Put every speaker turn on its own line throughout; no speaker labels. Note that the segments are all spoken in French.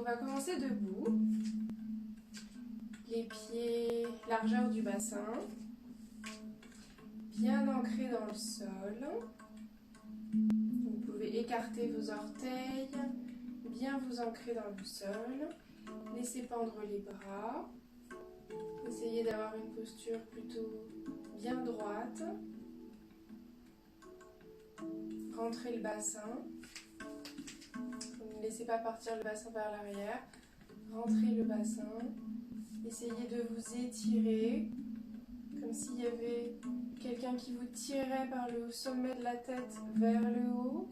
va commencer debout. Les pieds, largeur du bassin, bien ancrés dans le sol. Vous pouvez écarter vos orteils, bien vous ancrer dans le sol. Laissez pendre les bras. Essayez d'avoir une posture plutôt bien droite. Rentrez le bassin. Ne laissez pas partir le bassin vers l'arrière. Rentrez le bassin. Essayez de vous étirer, comme s'il y avait quelqu'un qui vous tirait par le sommet de la tête vers le haut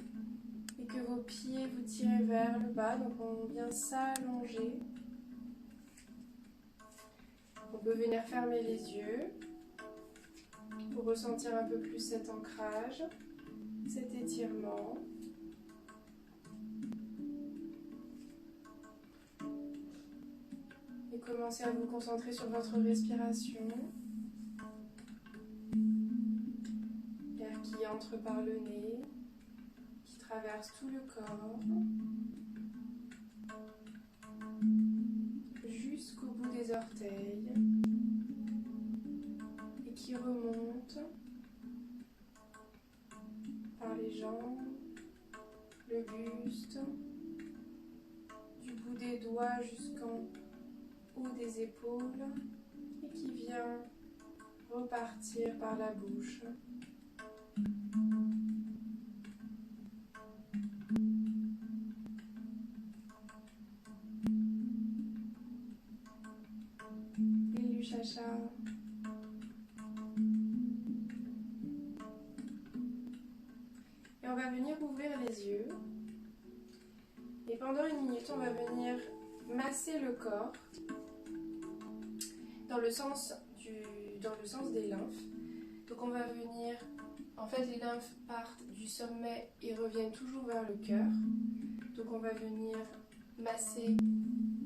et que vos pieds vous tiraient vers le bas. Donc on vient s'allonger. On peut venir fermer les yeux pour ressentir un peu plus cet ancrage, cet étirement. Et commencez à vous concentrer sur votre respiration. L'air qui entre par le nez, qui traverse tout le corps, jusqu'au bout des orteils, et qui remonte par les jambes, le buste, du bout des doigts jusqu'en haut des épaules, et qui vient repartir par la bouche. Chacha. Et on va venir ouvrir les yeux. Et pendant une minute, on va venir masser le corps dans le sens des lymphes. Donc on va venir, en fait les lymphes partent du sommet et reviennent toujours vers le cœur. Donc on va venir masser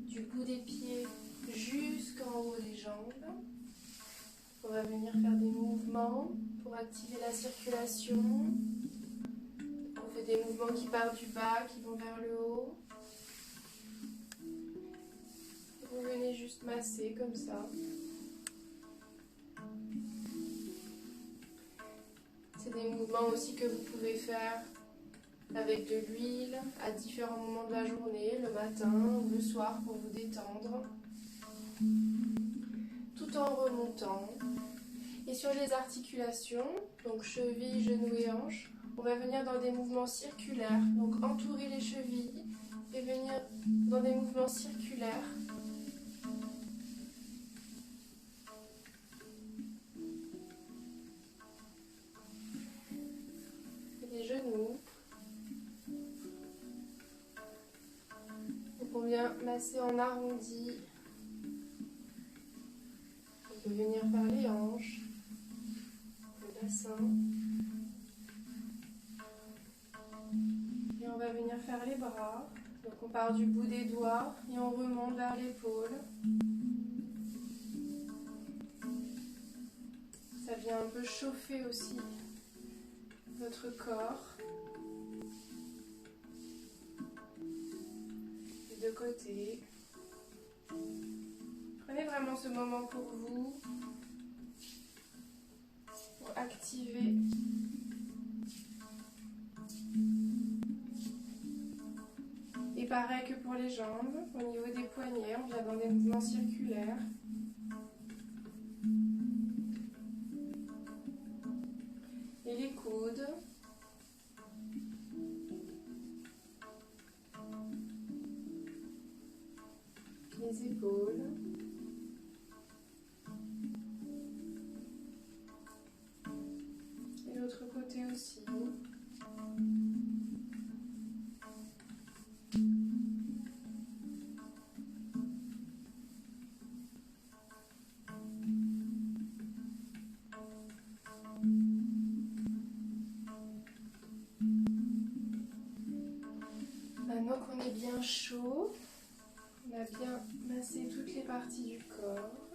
du bout des pieds jusqu'en haut des jambes. On va venir faire des mouvements pour activer la circulation. On fait des mouvements qui partent du bas, qui vont vers le haut. Vous venez juste masser comme ça. C'est des mouvements aussi que vous pouvez faire avec de l'huile à différents moments de la journée, le matin ou le soir pour vous détendre, tout en remontant. Et sur les articulations, donc chevilles, genoux et hanches, on va venir dans des mouvements circulaires, donc entourer les chevilles et venir dans des mouvements circulaires. Et les genoux. Donc on vient masser en arrondi. On peut venir faire les hanches, le bassin. Et on va venir faire les bras. Donc on part du bout des doigts et on remonte vers l'épaule. Ça vient un peu chauffer aussi votre corps. Des deux côtés. Prenez vraiment ce moment pour vous, pour activer et pareil que pour les jambes, au niveau des poignets, on vient dans des mouvements circulaires. Et les coudes. Les épaules. Et l'autre côté aussi. Maintenant qu'on est bien chaud, on a bien massé toutes les parties du corps.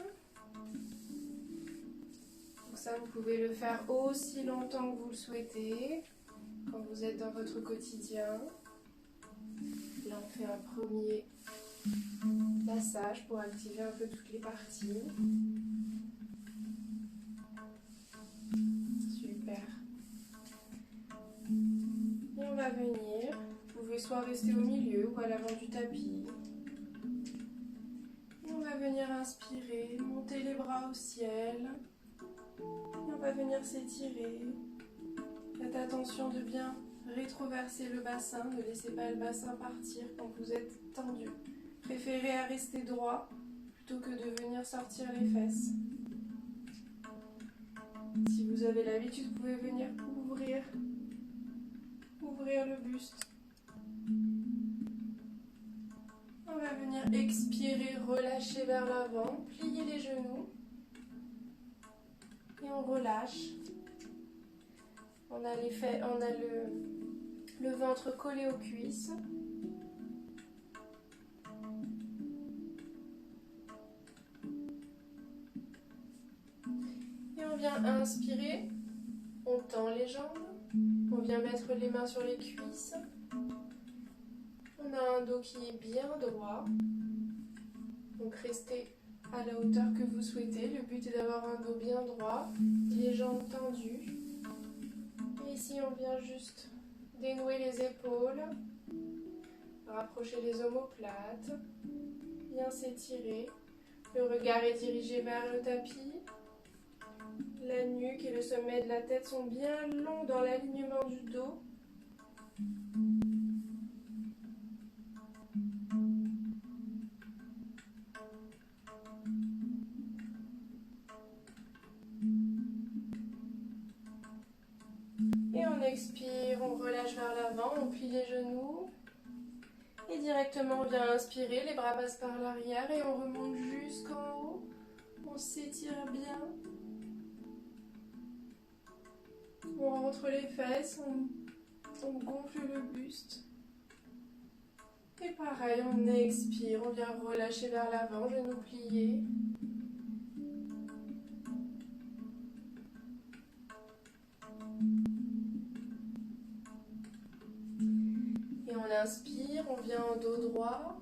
Donc ça, vous pouvez le faire aussi longtemps que vous le souhaitez, quand vous êtes dans votre quotidien. Là, on fait un premier massage pour activer un peu toutes les parties. Super. Et on va venir, vous pouvez soit rester au milieu ou à l'avant du tapis. Et on va venir inspirer, monter les bras au ciel. Et on va venir s'étirer. Faites attention de bien rétroverser le bassin, ne laissez pas le bassin partir quand vous êtes tendu. Préférez à rester droit plutôt que de venir sortir les fesses. Si vous avez l'habitude, vous pouvez venir ouvrir le buste. On va venir expirer, relâcher vers l'avant, plier les genoux et on relâche. On a le ventre collé aux cuisses. Et on vient inspirer, on tend les jambes, on vient mettre les mains sur les cuisses. On a un dos qui est bien droit, donc restez à la hauteur que vous souhaitez. Le but est d'avoir un dos bien droit, les jambes tendues. Et ici on vient juste dénouer les épaules, rapprocher les omoplates, bien s'étirer. Le regard est dirigé vers le tapis. La nuque et le sommet de la tête sont bien longs dans l'alignement du dos. Et on expire, on relâche vers l'avant, on plie les genoux. Et directement on vient inspirer, les bras passent par l'arrière et on remonte jusqu'en haut. On s'étire bien. On rentre les fesses, on gonfle le buste. Et pareil, on expire, on vient relâcher vers l'avant, genoux pliés. Et on inspire, on vient en dos droit.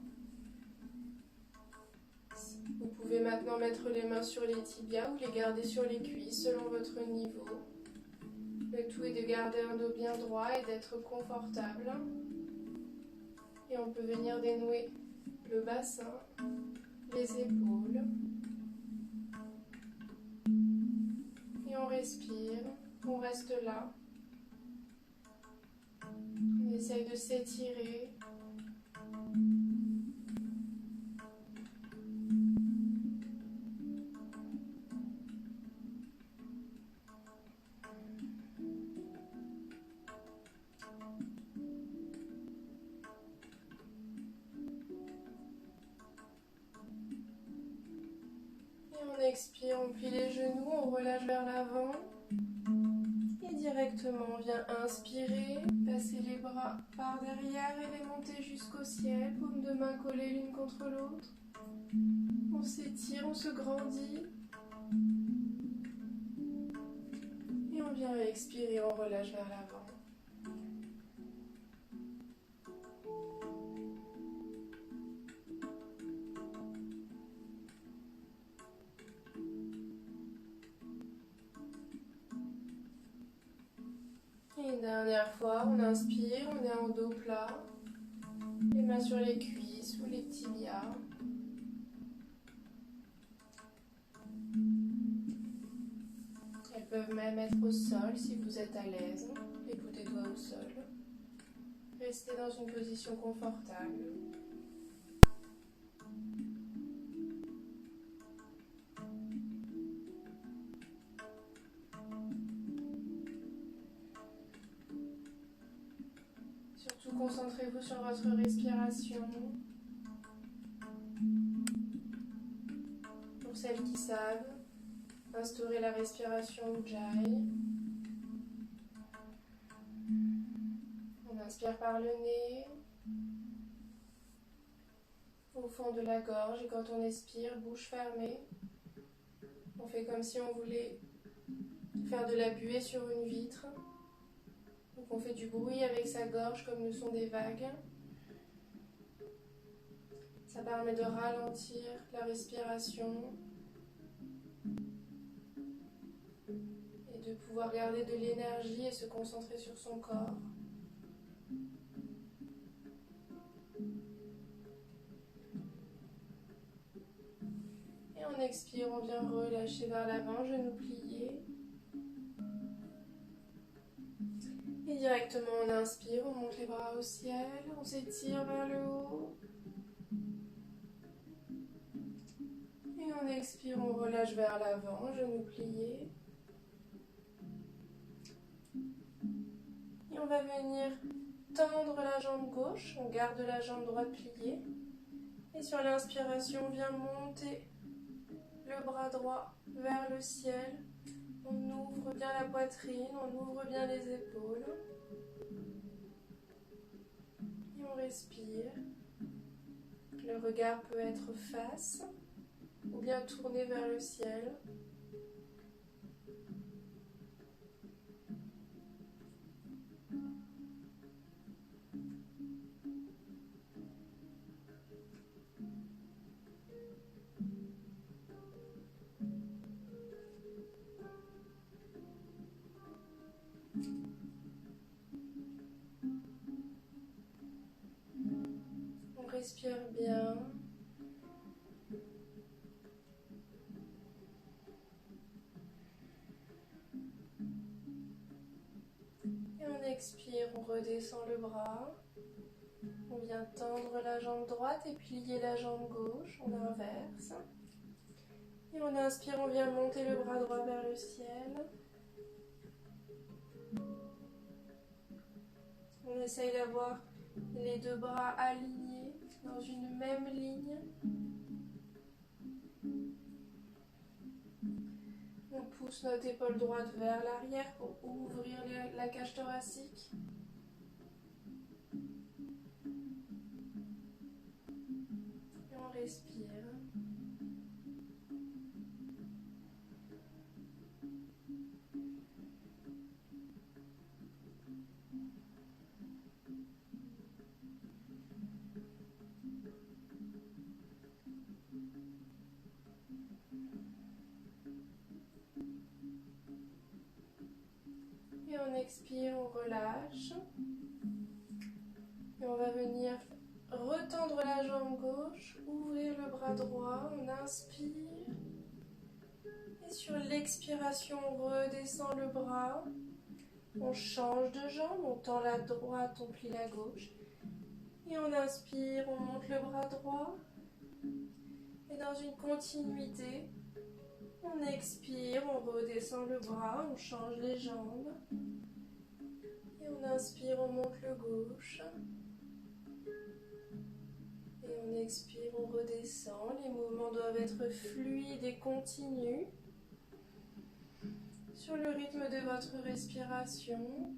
Vous pouvez maintenant mettre les mains sur les tibias ou les garder sur les cuisses selon votre niveau. Le tout est de garder un dos bien droit et d'être confortable. Et on peut venir dénouer le bassin, les épaules. Et on respire, on reste là. On essaye de s'étirer. On expire, on plie les genoux, on relâche vers l'avant. Et directement, on vient inspirer, passer les bras par derrière et les monter jusqu'au ciel. Paumes de main collées l'une contre l'autre. On s'étire, on se grandit. Et on vient expirer, on relâche vers l'avant. Et une dernière fois, on inspire, on est en dos plat, les mains sur les cuisses ou les tibias. Elles peuvent même être au sol si vous êtes à l'aise, les bouts des doigts au sol. Restez dans une position confortable. Surtout concentrez-vous sur votre respiration. Pour celles qui savent, instaurez la respiration Ujjayi. On inspire par le nez, au fond de la gorge, et quand on expire, bouche fermée. On fait comme si on voulait faire de la buée sur une vitre. Donc on fait du bruit avec sa gorge comme le son des vagues. Ça permet de ralentir la respiration et de pouvoir garder de l'énergie et se concentrer sur son corps. Et en expire, on vient relâcher vers l'avant, genoux pliés. Et directement on inspire, on monte les bras au ciel, on s'étire vers le haut. Et on expire, on relâche vers l'avant, genoux pliés. Et on va venir tendre la jambe gauche, on garde la jambe droite pliée. Et sur l'inspiration, on vient monter le bras droit vers le ciel. On ouvre bien la poitrine, on ouvre bien les épaules. Et on respire. Le regard peut être face ou bien tourné vers le ciel. On respire bien. Et on expire, on redescend le bras. On vient tendre la jambe droite et plier la jambe gauche, on inverse. Et on inspire, on vient monter le bras droit vers le ciel. On essaye d'avoir les deux bras alignés dans une même ligne. On pousse notre épaule droite vers l'arrière pour ouvrir la cage thoracique. Et on respire. Et on expire, on relâche. Et on va venir retendre la jambe gauche, ouvrir le bras droit, on inspire. Et sur l'expiration, on redescend le bras. On change de jambe, on tend la droite, on plie la gauche. Et on inspire, on monte le bras droit. Et dans une continuité, on expire, on redescend le bras, on change les jambes. Et on inspire, on monte le gauche. Et on expire, on redescend. Les mouvements doivent être fluides et continus sur le rythme de votre respiration.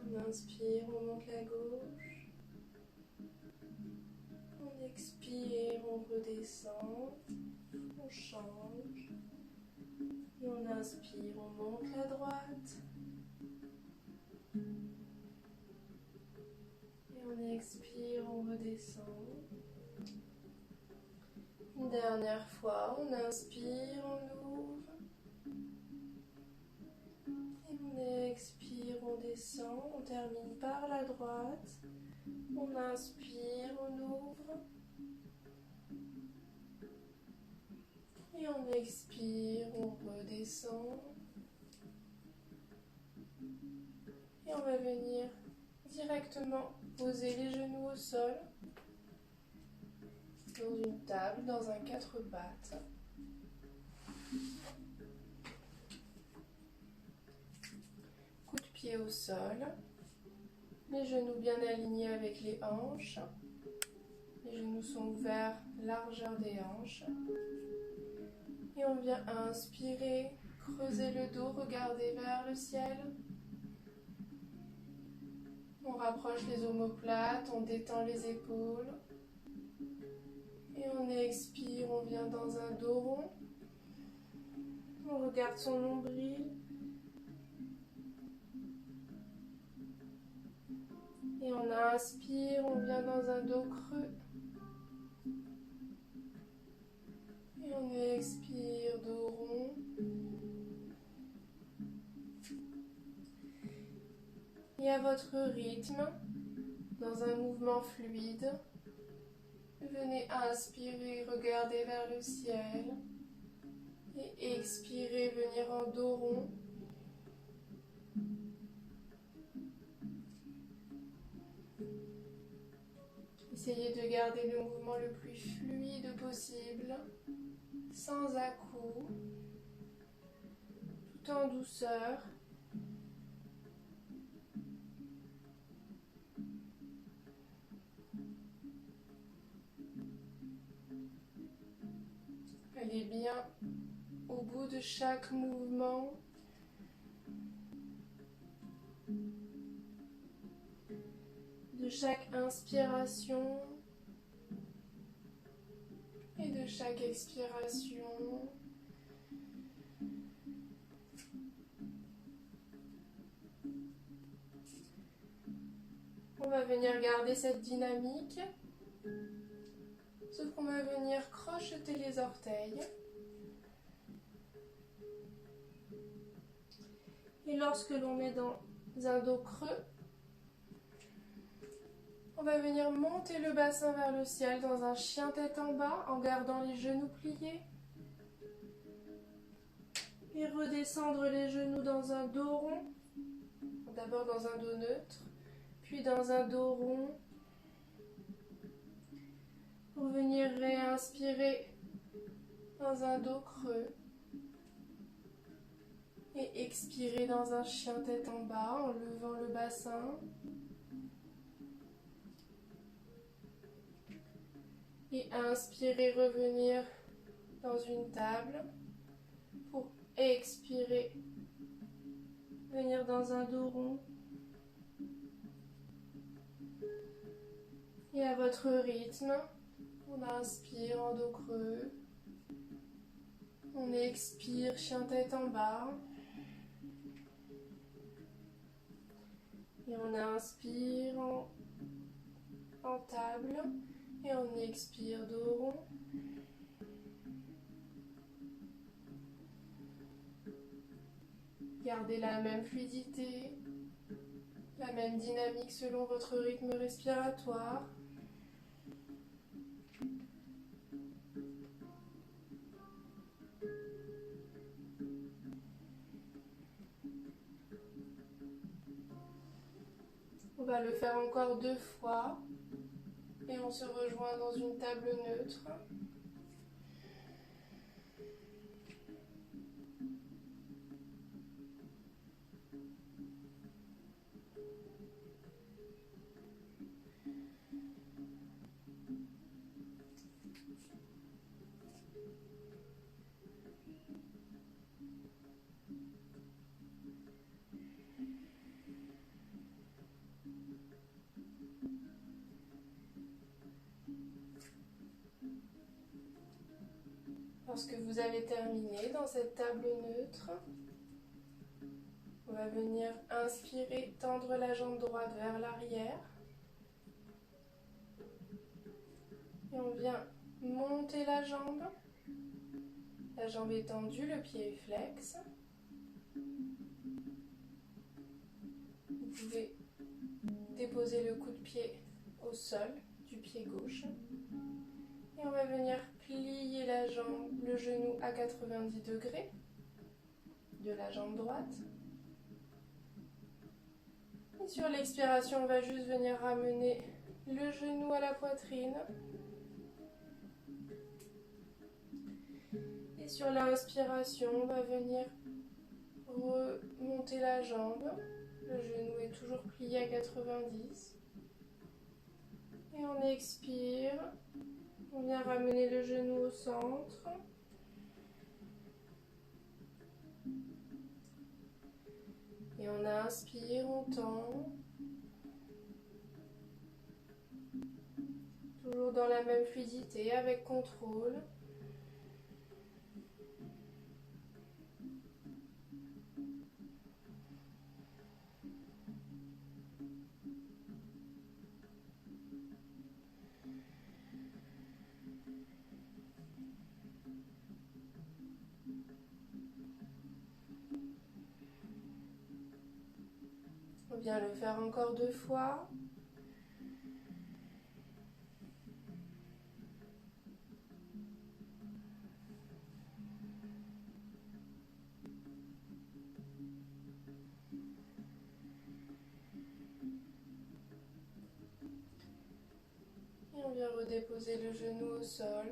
On inspire, on monte la gauche. On expire, on redescend. On change. Et on inspire, on monte la droite. Et on expire, on redescend. Une dernière fois, on inspire, on ouvre. Et on expire, on descend. On termine par la droite. On inspire, on ouvre. Et on expire, on redescend. Et on va venir directement poser les genoux au sol, dans une table, dans un 4 pattes. Coup de pied au sol. Les genoux bien alignés avec les hanches. Les genoux sont ouverts, largeur des hanches. Et on vient inspirer, creuser le dos, regarder vers le ciel. On rapproche les omoplates, on détend les épaules. Et on expire, on vient dans un dos rond. On regarde son nombril, inspire, on vient dans un dos creux. Et on expire, dos rond. Et à votre rythme, dans un mouvement fluide, venez inspirer, regarder vers le ciel. Et expirez, venir en dos rond. Essayez de garder le mouvement le plus fluide possible, sans à-coups, tout en douceur. Allez bien au bout de chaque mouvement. De chaque inspiration et de chaque expiration. On va venir garder cette dynamique, sauf qu'on va venir crocheter les orteils. Et lorsque l'on est dans un dos creux, on va venir monter le bassin vers le ciel dans un chien tête en bas en gardant les genoux pliés. Et redescendre les genoux dans un dos rond. D'abord dans un dos neutre, puis dans un dos rond. Pour venir réinspirer dans un dos creux. Et expirer dans un chien tête en bas en levant le bassin. Et inspirer, revenir dans une table pour expirer, venir dans un dos rond. Et à votre rythme, on inspire en dos creux, on expire, chien tête en bas. Et on inspire en table. Et on expire dos rond. Gardez la même fluidité, la même dynamique selon votre rythme respiratoire. On va le faire encore 2 fois. Et on se rejoint dans une table neutre. Lorsque vous avez terminé dans cette table neutre, on va venir inspirer, tendre la jambe droite vers l'arrière. Et on vient monter la jambe. La jambe est tendue, le pied est flex. Vous pouvez déposer le coup de pied au sol du pied gauche. Et on va venir plier la jambe, le genou à 90 degrés de la jambe droite. Et sur l'expiration, on va juste venir ramener le genou à la poitrine. Et sur l'inspiration, on va venir remonter la jambe. Le genou est toujours plié à 90. Et on expire. On vient ramener le genou au centre. Et on inspire, on tend. Toujours dans la même fluidité, avec contrôle. bien le faire encore 2 fois. Et on vient redéposer le genou au sol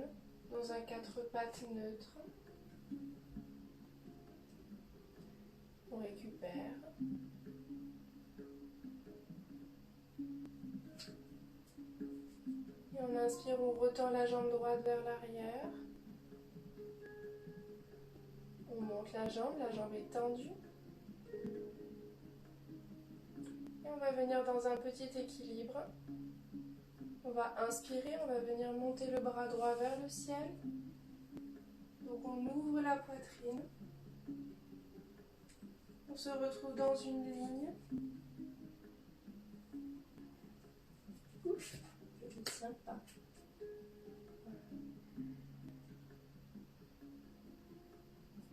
dans un 4 pattes neutre. On récupère. Et on inspire, on retend la jambe droite vers l'arrière. On monte la jambe est tendue. Et on va venir dans un petit équilibre. On va inspirer, on va venir monter le bras droit vers le ciel. Donc on ouvre la poitrine. On se retrouve dans une ligne. Ouf, je ne tiens pas.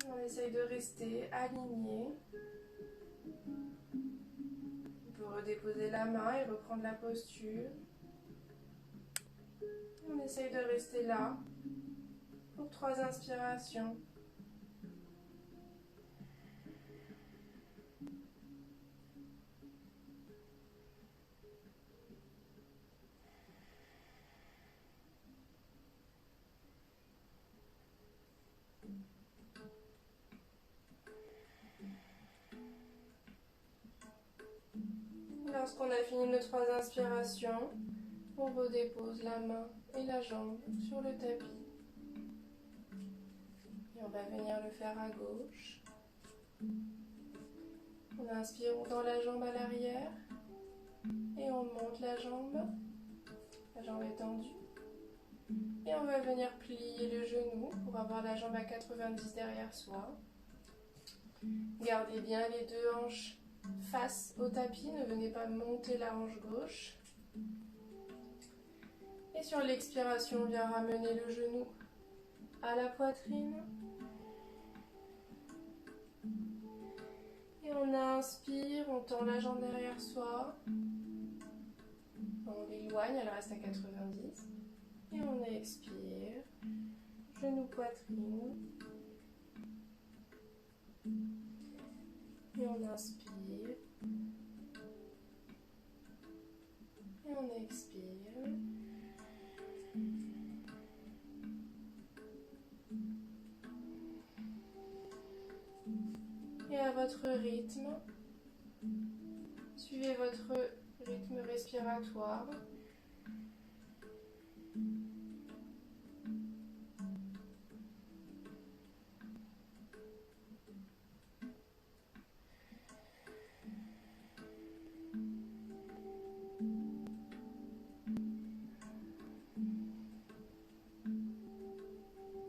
On essaye de rester aligné. On peut redéposer la main et reprendre la posture. On essaye de rester là pour 3 inspirations. Lorsqu'on a fini nos 3 inspirations, on redépose la main et la jambe sur le tapis. Et on va venir le faire à gauche. On inspire, on tend la jambe à l'arrière et on monte la jambe. La jambe est tendue. Et on va venir plier le genou pour avoir la jambe à 90 derrière soi. Gardez bien les 2 hanches face au tapis, ne venez pas monter la hanche gauche. Et sur l'expiration, on vient ramener le genou à la poitrine. Et on inspire, on tend la jambe derrière soi. On l'éloigne, elle reste à 90. Et on expire, genou, poitrine. Et on inspire. Et on expire. Et à votre rythme, suivez votre rythme respiratoire.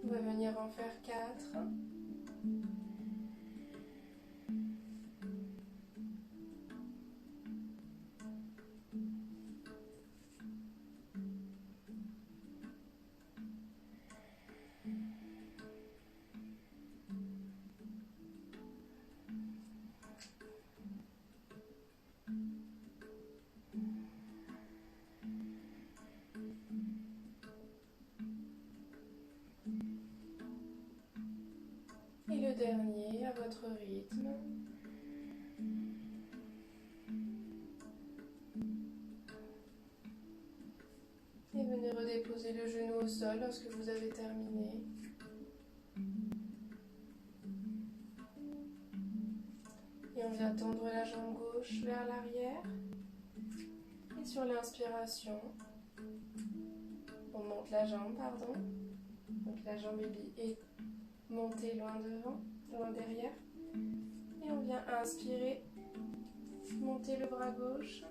On va venir en faire 4. Et le dernier à votre rythme. Et venez redéposer le genou au sol lorsque vous avez terminé. Et on vient tendre la jambe gauche vers l'arrière. Et sur l'inspiration, on monte la jambe, pardon. Donc la jambe est montée loin devant, loin derrière. Et on vient inspirer, monter le bras gauche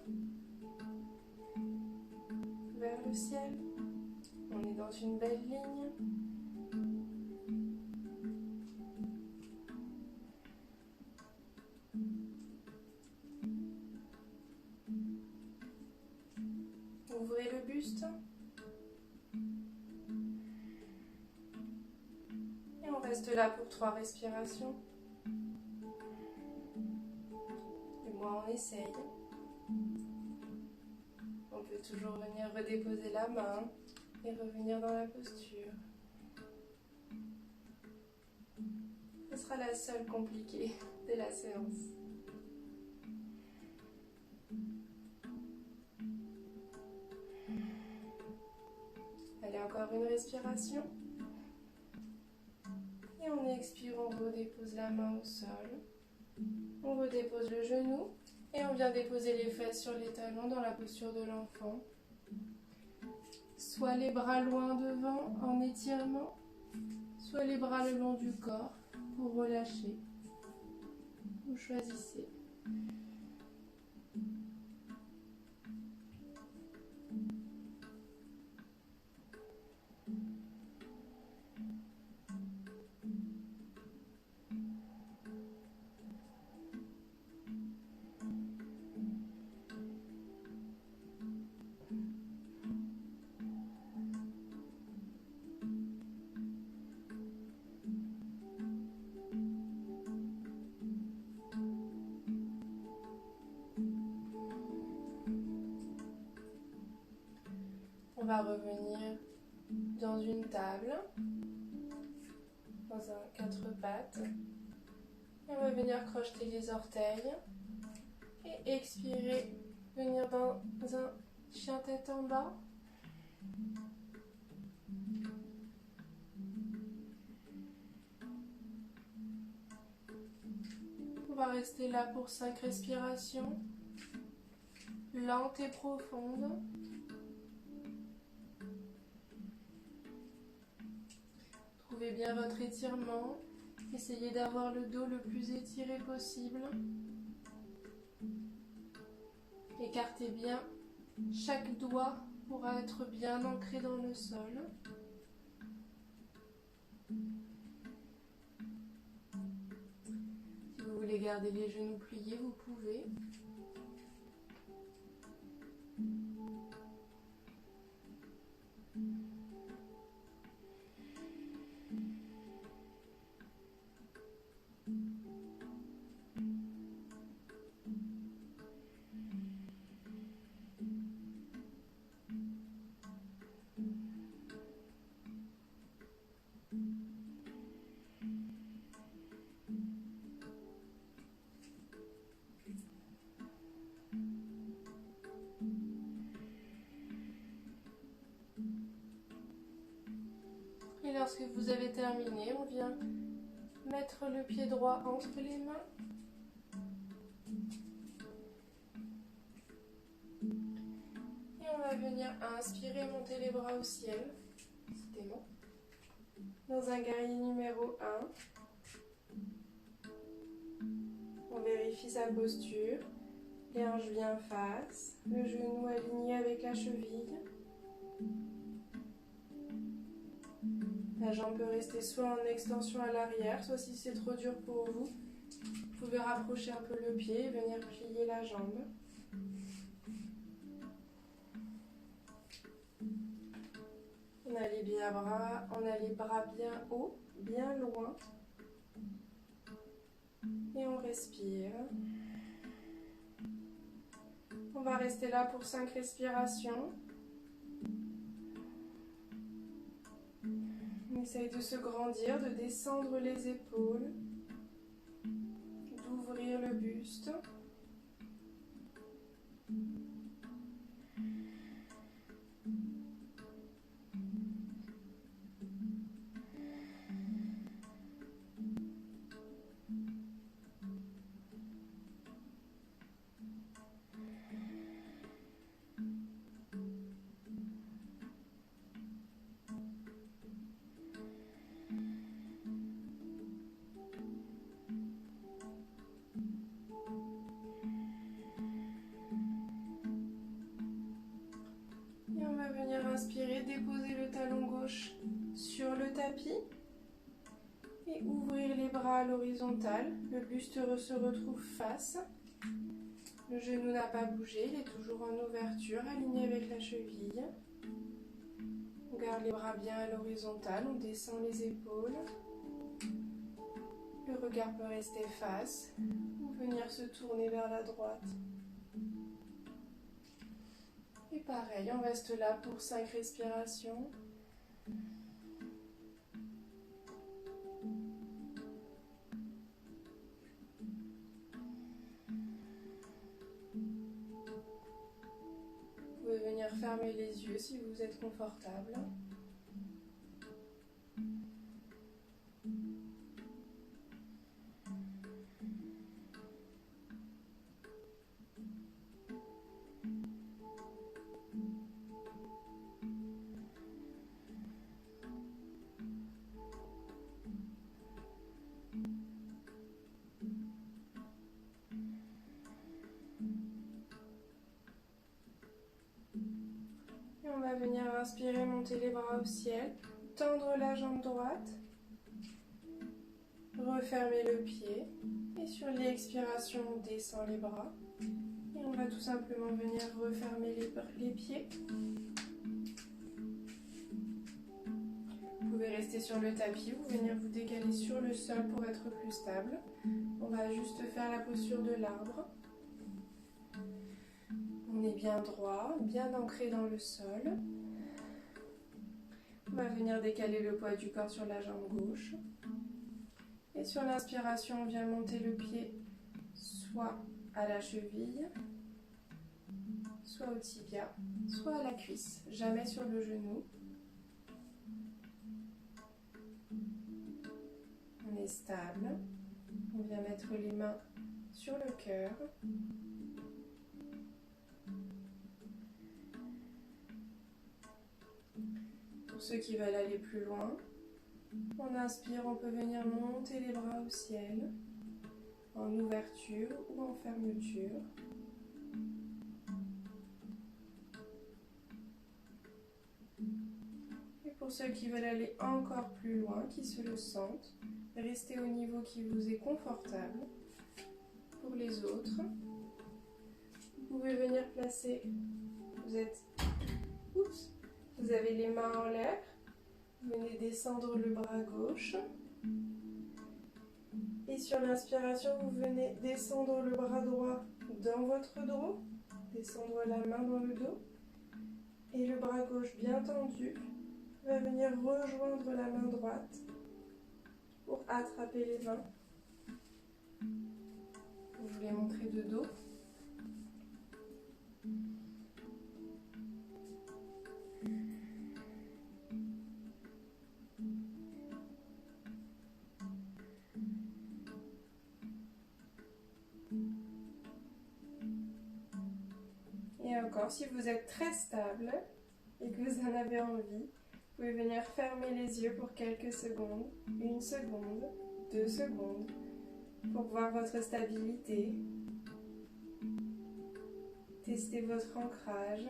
vers le ciel. On est dans une belle ligne. Ouvrez le buste. Et on reste là pour 3 respirations. Du moins on essaye. toujours venir redéposer la main et revenir dans la posture. Ce sera la seule compliquée de la séance. Allez, encore une respiration. Et en expirant, on redépose la main au sol. On redépose le genou. Et on vient déposer les fesses sur les talons dans la posture de l'enfant. Soit les bras loin devant en étirement, soit les bras le long du corps pour relâcher. Vous choisissez. On va revenir dans une table, dans un 4 pattes. Et on va venir crocheter les orteils. Et expirer, venir dans un chien tête en bas. On va rester là pour 5 respirations, lentes et profondes. Trouvez bien votre étirement. Essayez d'avoir le dos le plus étiré possible. Écartez bien chaque doigt pour être bien ancré dans le sol. Si vous voulez garder les genoux pliés, vous pouvez. Et lorsque vous avez terminé, on vient mettre le pied droit entre les mains. Et on va venir inspirer, monter les bras au ciel. C'était bon. Dans un guerrier numéro 1. On vérifie sa posture. Les hanches bien face. Le genou aligné avec la cheville. La jambe peut rester soit en extension à l'arrière, soit si c'est trop dur pour vous, vous pouvez rapprocher un peu le pied et venir plier la jambe. On a les bras bien hauts, bien loin. Et on respire. On va rester là pour 5 respirations. On essaye de se grandir, de descendre les épaules, d'ouvrir le buste. Inspirez, déposez le talon gauche sur le tapis et ouvrez les bras à l'horizontale. Le buste se retrouve face. Le genou n'a pas bougé, il est toujours en ouverture, aligné avec la cheville. On garde les bras bien à l'horizontale, on descend les épaules. Le regard peut rester face ou venir se tourner vers la droite. Et pareil, on reste là pour 5 respirations. Vous pouvez venir fermer les yeux si vous êtes confortable. On va venir inspirer, monter les bras au ciel, tendre la jambe droite, refermer le pied et sur l'expiration on descend les bras et on va tout simplement venir refermer les pieds. Vous pouvez rester sur le tapis ou venir vous décaler sur le sol pour être plus stable. On va juste faire la posture de l'arbre. On est bien droit, bien ancré dans le sol. On va venir décaler le poids du corps sur la jambe gauche. Et sur l'inspiration, on vient monter le pied soit à la cheville, soit au tibia, soit à la cuisse, jamais sur le genou. On est stable. On vient mettre les mains sur le cœur. Pour ceux qui veulent aller plus loin, on inspire, on peut venir monter les bras au ciel, en ouverture ou en fermeture. Et pour ceux qui veulent aller encore plus loin, qui se le sentent, restez au niveau qui vous est confortable. Pour les autres, vous pouvez venir placer, vous avez les mains en l'air, vous venez descendre le bras gauche. Et sur l'inspiration, vous venez descendre le bras droit dans votre dos, descendre la main dans le dos. Et le bras gauche bien tendu va venir rejoindre la main droite pour attraper les mains. Je vous l'ai montré de dos. Et encore, si vous êtes très stable et que vous en avez envie, vous pouvez venir fermer les yeux pour quelques secondes, 1 seconde, 2 secondes, pour voir votre stabilité, tester votre ancrage,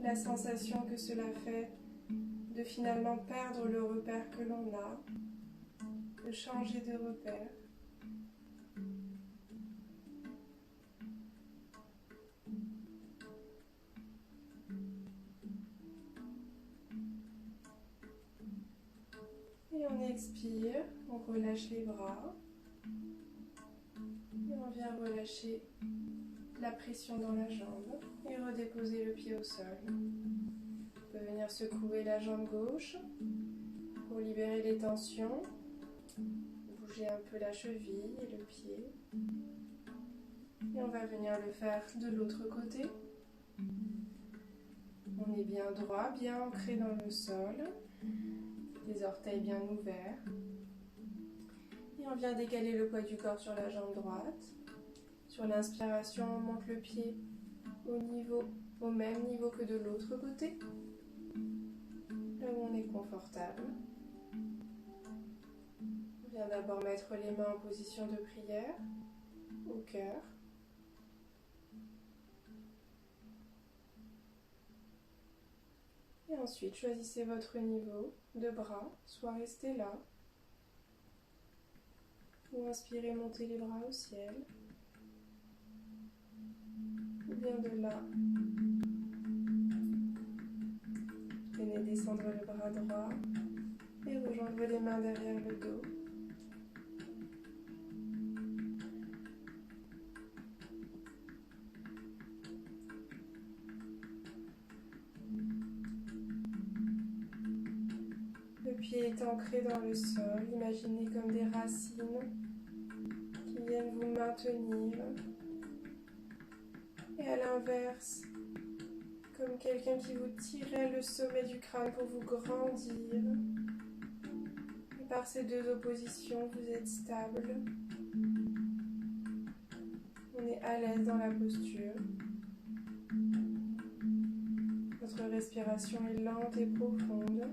la sensation que cela fait de finalement perdre le repère que l'on a, de changer de repère. Et on expire, on relâche les bras et on vient relâcher la pression dans la jambe et redéposer le pied au sol. On peut venir secouer la jambe gauche pour libérer les tensions, bouger un peu la cheville et le pied. Et on va venir le faire de l'autre côté. On est bien droit, bien ancré dans le sol. Les orteils bien ouverts. Et on vient décaler le poids du corps sur la jambe droite. Sur l'inspiration, on monte le pied au même niveau que de l'autre côté. Là où on est confortable. On vient d'abord mettre les mains en position de prière, au cœur. Et ensuite, choisissez votre niveau de bras, soit restez là, ou inspirez, montez les bras au ciel, ou bien de là, venez descendre le bras droit et rejoindre les mains derrière le dos. pied est ancré dans le sol. Imaginez comme des racines qui viennent vous maintenir. Et à l'inverse, comme quelqu'un qui vous tirait le sommet du crâne pour vous grandir. Et par ces deux oppositions, vous êtes stable. On est à l'aise dans la posture. Votre respiration est lente et profonde.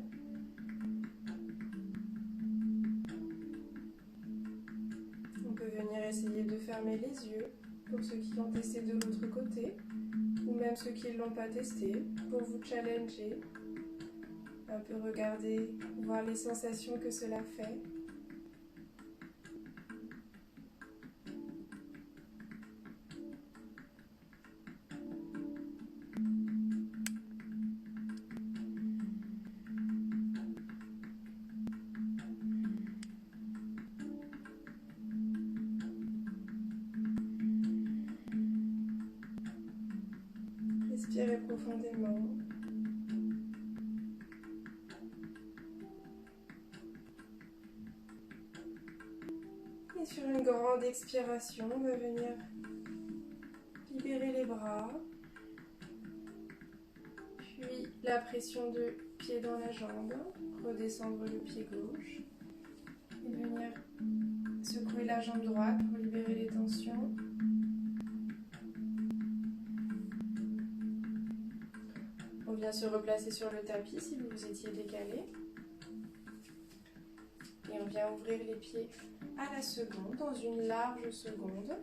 On peut venir essayer de fermer les yeux pour ceux qui ont testé de l'autre côté ou même ceux qui ne l'ont pas testé pour vous challenger. Un peu regarder, voir les sensations que cela fait. Respirez profondément. Et sur une grande expiration, on va venir libérer les bras. Puis la pression de pied dans la jambe. Redescendre le pied gauche. Et venir secouer la jambe droite pour libérer les tensions. On vient se replacer sur le tapis si vous vous étiez décalé. Et on vient ouvrir les pieds à la seconde, dans une large seconde.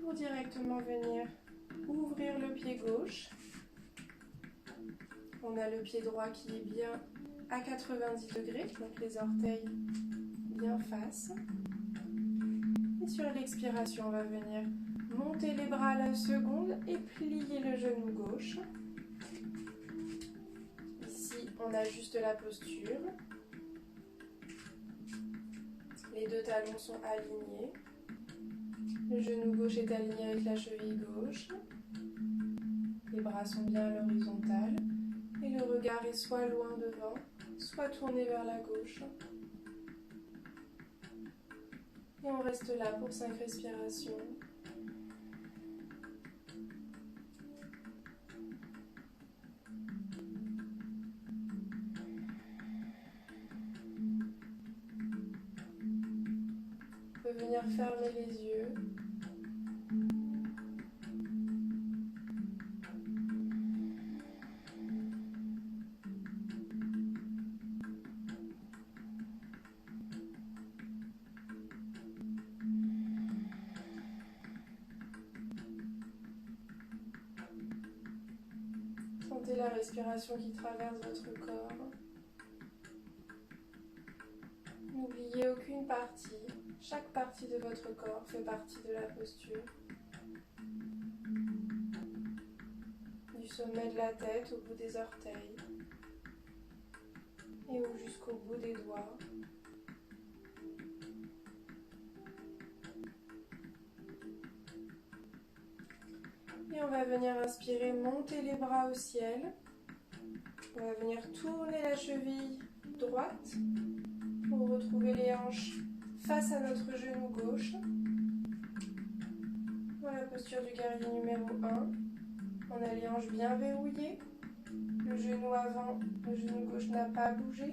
Pour directement venir ouvrir le pied gauche. On a le pied droit qui est bien à 90 degrés, donc les orteils bien face. Et sur l'expiration, on va venir monter les bras à la seconde et plier le genou gauche. Ici, on ajuste la posture. Les deux talons sont alignés. Le genou gauche est aligné avec la cheville gauche. Les bras sont bien à l'horizontale. Et le regard est soit loin devant, soit tourné vers la gauche. Et on reste là pour 5 respirations. Vous pouvez venir fermer les yeux. Sentez la respiration qui traverse votre corps. N'oubliez aucune partie. Chaque partie de votre corps fait partie de la posture. Du sommet de la tête au bout des orteils. Et jusqu'au bout des doigts. Et on va venir inspirer, monter les bras au ciel. On va venir tourner la cheville droite pour retrouver les hanches face à notre genou gauche. Dans la posture du guerrier numéro 1, on a les hanches bien verrouillées. Le genou avant, le genou gauche n'a pas bougé.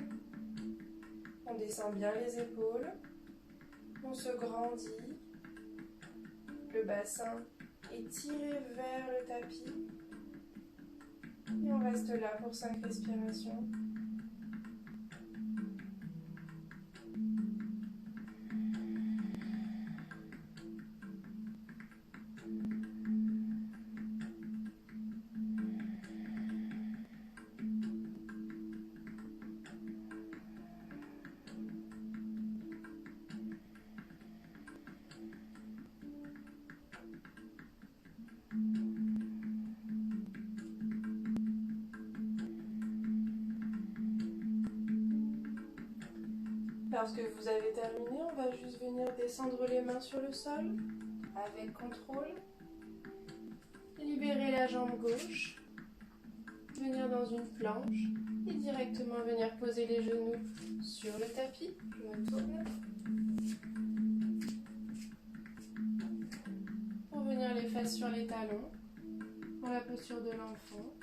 On descend bien les épaules. On se grandit. Le bassin est tiré vers le tapis. Et on reste là pour 5 respirations. Lorsque vous avez terminé, on va juste venir descendre les mains sur le sol avec contrôle. Libérez la jambe gauche. venir dans une planche et directement venir poser les genoux sur le tapis. Je me tourne. Pour venir les fesses sur les talons, dans la posture de l'enfant.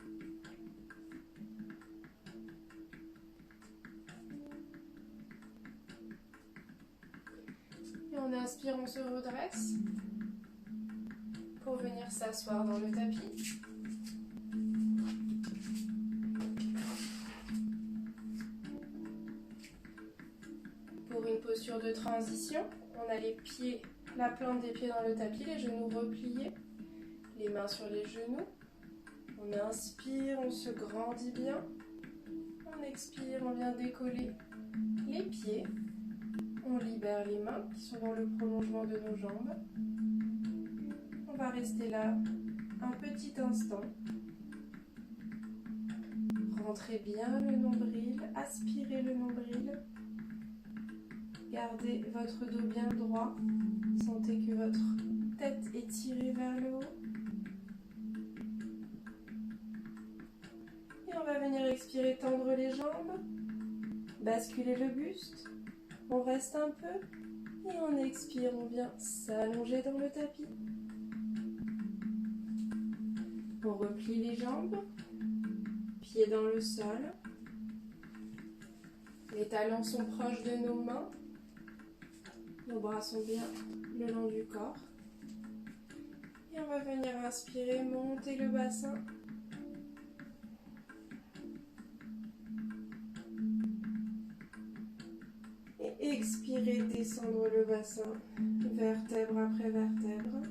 Et on inspire, on se redresse pour venir s'asseoir dans le tapis. Pour une posture de transition, on a les pieds, la plante des pieds dans le tapis, les genoux repliés, les mains sur les genoux. On inspire, on se grandit bien. On expire, on vient décoller les pieds. On libère les mains qui sont dans le prolongement de nos jambes. On va rester là un petit instant. Rentrez bien le nombril, aspirez le nombril. Gardez votre dos bien droit. Sentez que votre tête est tirée vers le haut. Et on va venir expirer, tendre les jambes, basculer le buste. On reste un peu et on expire, on vient s'allonger dans le tapis. On replie les jambes, pieds dans le sol. Les talons sont proches de nos mains. Nos bras sont bien le long du corps. Et on va venir inspirer, monter le bassin. Et expirer, descendre le bassin, vertèbre après vertèbre.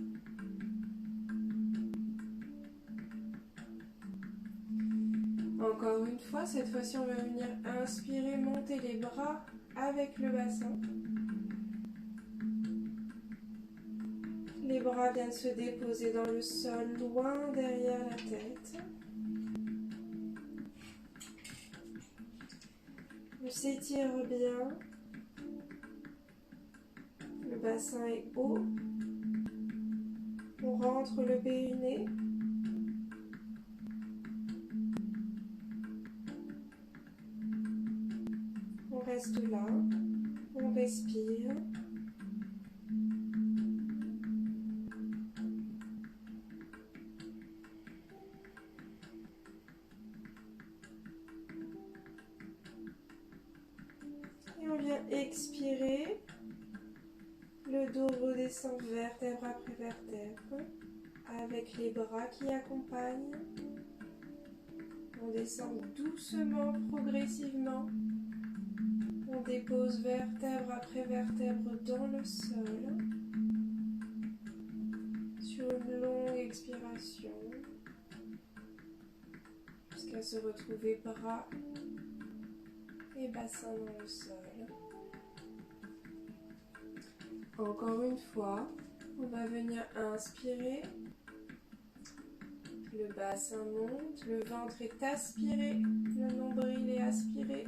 Encore une fois, cette fois-ci on va venir inspirer, monter les bras avec le bassin. Les bras viennent se déposer dans le sol, loin derrière la tête. On s'étire bien. Le bassin est haut. On rentre le périnée. On reste là. On respire. Et on vient expirer. Le dos redescend vertèbre après vertèbre, avec les bras qui accompagnent. On descend doucement, progressivement. On dépose vertèbre après vertèbre dans le sol. Sur une longue expiration, jusqu'à se retrouver bras et bassin dans le sol. Encore une fois, on va venir inspirer, le bassin monte, le ventre est aspiré, le nombril est aspiré.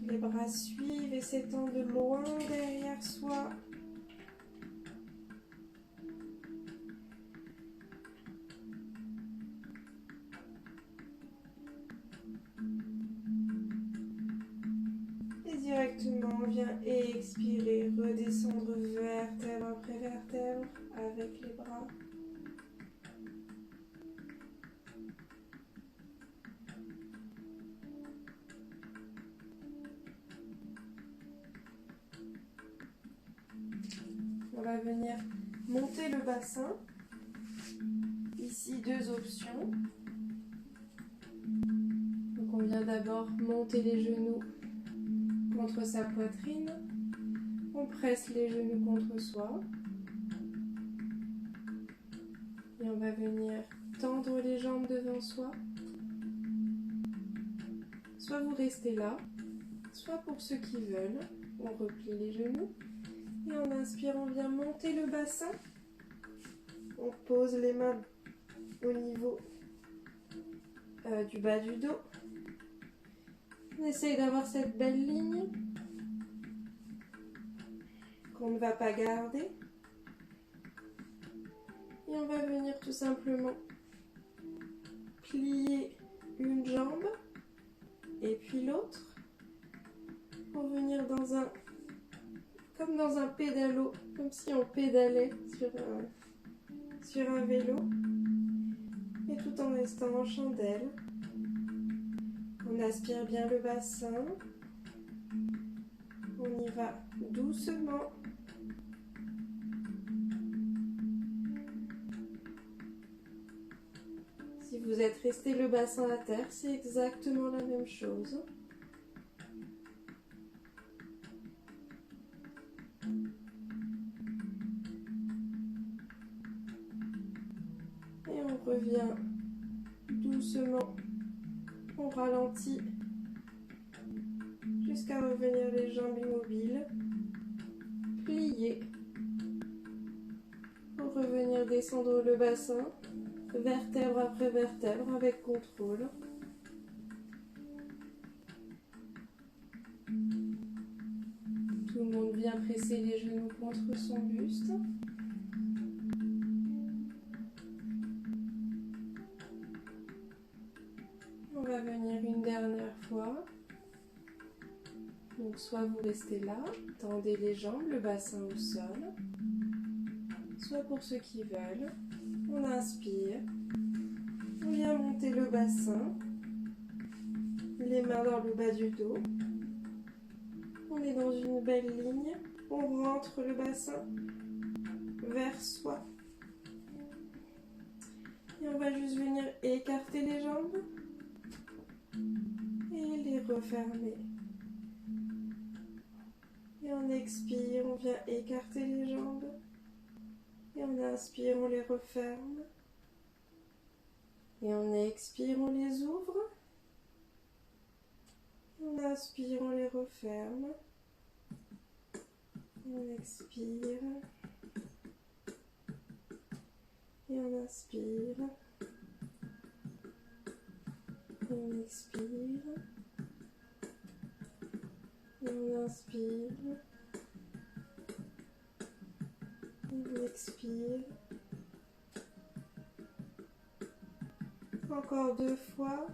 Les bras suivent et s'étendent loin derrière soi. Directement, on vient expirer, redescendre vertèbre après vertèbre avec les bras. On va venir monter le bassin. Ici, deux options. Donc on vient d'abord monter les genoux contre sa poitrine, on presse les genoux contre soi et on va venir tendre les jambes devant soi. Soit vous restez là, soit pour ceux qui veulent, on replie les genoux et en inspirant, on vient monter le bassin. On pose les mains au niveau du bas du dos. On essaye d'avoir cette belle ligne qu'on ne va pas garder. Et on va venir tout simplement plier une jambe et puis l'autre pour venir comme dans un pédalo, comme si on pédalait sur un vélo, et tout en restant en chandelle. On aspire bien le bassin, on y va doucement. Si vous êtes resté le bassin à terre, c'est exactement la même chose. Et on revient doucement, on ralentit jusqu'à revenir les jambes immobiles, plier, pour revenir descendre le bassin, vertèbre après vertèbre avec contrôle. Tout le monde vient presser les genoux contre son buste. On va venir une dernière fois. Donc soit vous restez là, tendez les jambes, le bassin au sol. Soit pour ceux qui veulent, on inspire. On vient monter le bassin. Les mains dans le bas du dos. On est dans une belle ligne. On rentre le bassin vers soi. Et on va juste venir écarter les jambes et les refermer. Et on expire, on vient écarter les jambes. Et on inspire, on les referme. Et on expire, on les ouvre. On inspire, on les referme. On expire. Et on inspire. Et on expire. Et on inspire. Et on expire. Encore 2 fois.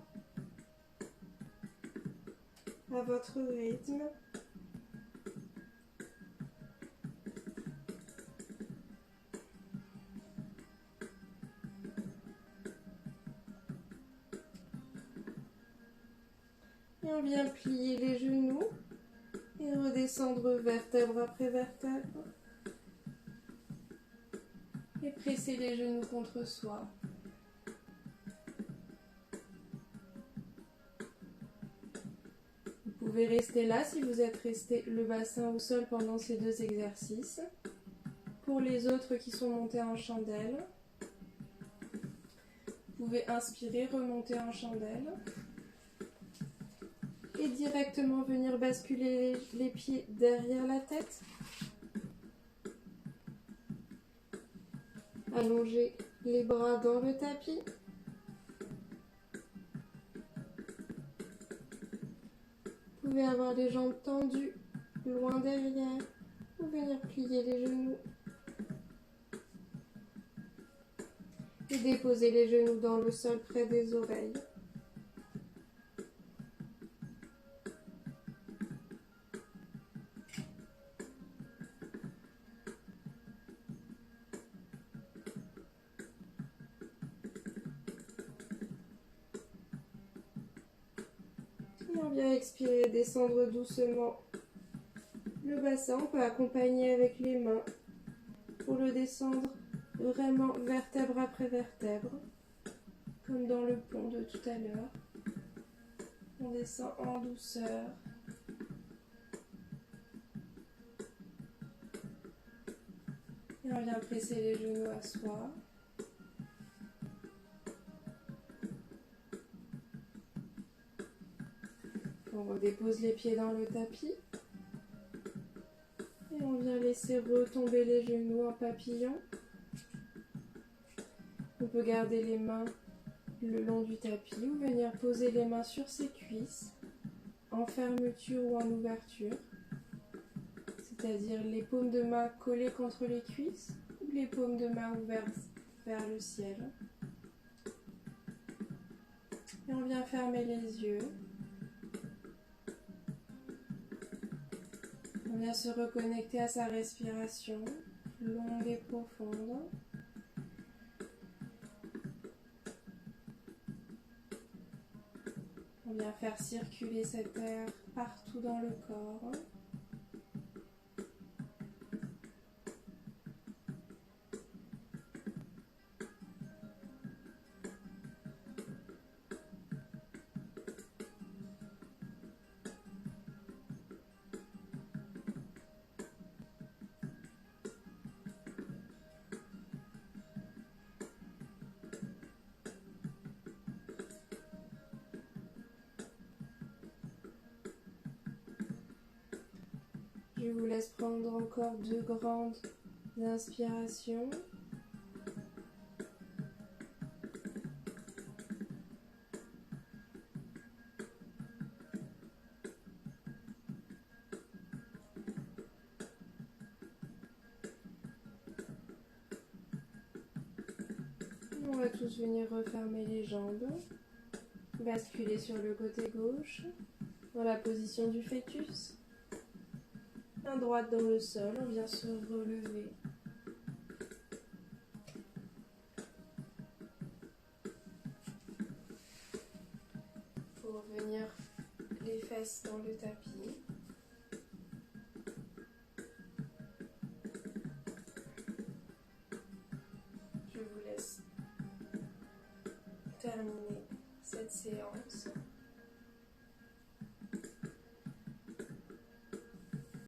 À votre rythme. Et on vient plier les genoux et redescendre vertèbre après vertèbre. Et presser les genoux contre soi. Vous pouvez rester là si vous êtes resté le bassin au sol pendant ces 2 exercices. Pour les autres qui sont montés en chandelle, vous pouvez inspirer, remonter en chandelle. Et directement venir basculer les pieds derrière la tête. Allonger les bras dans le tapis. Vous pouvez avoir les jambes tendues, loin derrière, ou venir plier les genoux. Et déposer les genoux dans le sol près des oreilles. Et on vient expirer, descendre doucement le bassin. On peut accompagner avec les mains pour le descendre vraiment vertèbre après vertèbre, comme dans le pont de tout à l'heure. On descend en douceur. Et on vient presser les genoux à soi. On redépose les pieds dans le tapis. Et on vient laisser retomber les genoux en papillon. On peut garder les mains le long du tapis ou venir poser les mains sur ses cuisses en fermeture ou en ouverture. C'est-à-dire les paumes de main collées contre les cuisses ou les paumes de main ouvertes vers le ciel. Et on vient fermer les yeux. On vient se reconnecter à sa respiration, longue et profonde. On vient faire circuler cet air partout dans le corps. Je vous laisse prendre encore 2 grandes inspirations. On va tous venir refermer les jambes, basculer sur le côté gauche, dans la position du fœtus. Main droite dans le sol, on vient se relever. Pour venir les fesses dans le tapis. Je vous laisse terminer cette séance.